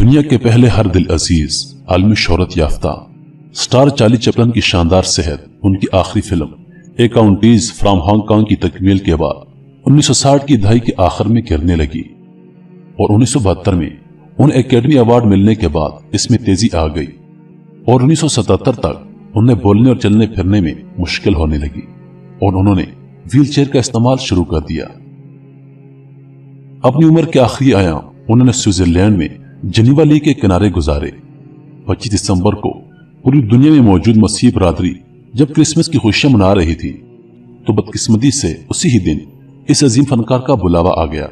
دنیا کے پہلے ہر دل عزیز عالمی شہرت یافتہ سٹار چارلی چپلن کی شاندار صحت ان کی آخری film a counties from Hong Kong کی تکمیل کے بعد 1960 کی دہائی کے آخر میں گرنے لگی اور 1972 میں انہیں اکیڈمی ایوارڈ ملنے کے بعد اس میں تیزی آ گئی اور 1977 تک انہیں بولنے اور چلنے پھرنے میں مشکل ہونے لگی اور انہوں نے ویل چیئر کا استعمال شروع کر دیا۔ اپنی عمر کے آخری ایام انہوں نے سوئٹزرلینڈ میں جنیوا لیک کے کنارے گزارے۔ 25 دسمبر کو پوری دنیا میں موجود مسیحی برادری جب کرسمس کی خوشیاں منا رہی تھی تو بدقسمتی سے اسی ہی دن اس عظیم فنکار کا بلاوا آ گیا۔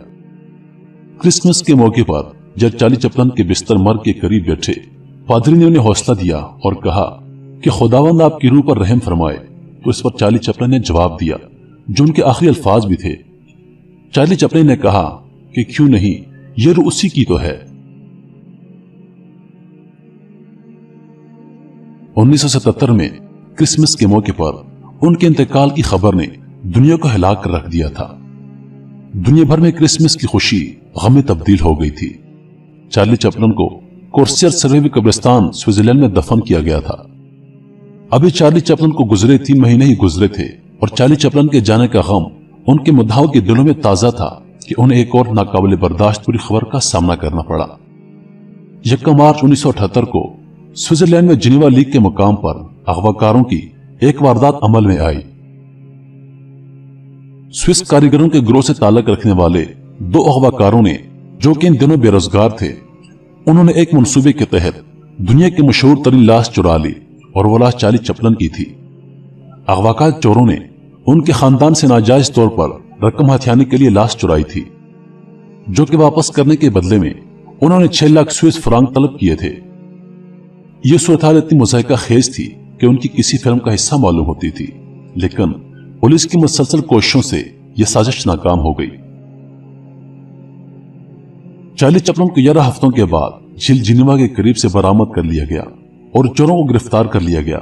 کرسمس کے موقع پر جب چارلی چپلن کے بستر مرگ کے قریب بیٹھے پادری نے انہیں حوصلہ دیا اور کہا کہ خداوند آپ کی روح پر رحم فرمائے، تو اس پر چارلی چپلن نے جواب دیا جو ان کے آخری الفاظ بھی تھے۔ چارلی چپلن نے کہا کہ کیوں نہیں، یہ روح اسی کی تو ہے۔ 1977 میں کرسمس کے موقع پر ان کے انتقال کی خبر نے دنیا کو ہلا کر رکھ دیا تھا۔ دنیا بھر میں کرسمس کی خوشی غم میں تبدیل ہو گئی تھی۔ چارلی چپلن کو کورسیئر سروے قبرستان سوئٹزرلینڈ میں دفن کیا گیا تھا۔ ابھی چارلی چپلن کو گزرے 3 مہینے ہی گزرے تھے اور چارلی چپلن کے جانے کا غم ان کے مداحوں کے دلوں میں تازہ تھا کہ انہیں ایک اور ناقابل برداشت بری خبر کا سامنا کرنا پڑا۔ 1 مارچ 1978 کو سوئٹزرلینڈ میں جنیوا لیک کے مقام پر اغواکاروں کی ایک واردات عمل میں آئی۔ سوئس کاریگروں کے گروہ سے تعلق رکھنے والے 2 اغواکاروں نے، جو کہ ان دنوں بے روزگار تھے، انہوں نے ایک منصوبے کے تحت دنیا کی مشہور ترین لاش چرا لی اور وہ لاش چارلی چپلن کی تھی۔ اغواکار چوروں نے ان کے خاندان سے ناجائز طور پر رقم ہتھیانے کے لیے لاش چرائی تھی، جو کہ واپس کرنے کے بدلے میں انہوں نے 6 لاکھ سوئس فرانک طلب کیے تھے۔ یہ صورتحال اتنی مضحکہ خیز تھی کہ ان کی کسی فلم کا حصہ معلوم ہوتی تھی، لیکن پولیس کی مسلسل کوششوں سے یہ سازش ناکام ہو گئی۔ چارلی چپلن کو 11 ہفتوں کے بعد جھیل جنیوا کے قریب سے برآمد کر لیا گیا اور چوروں کو گرفتار کر لیا گیا،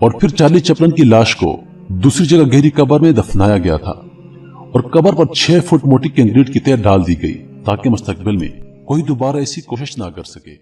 اور پھر چارلی چپلن کی لاش کو دوسری جگہ گہری قبر میں دفنایا گیا تھا اور قبر پر 6 فٹ موٹی کنکریٹ کی تہ ڈال دی گئی تاکہ مستقبل میں کوئی دوبارہ ایسی کوشش نہ کر سکے۔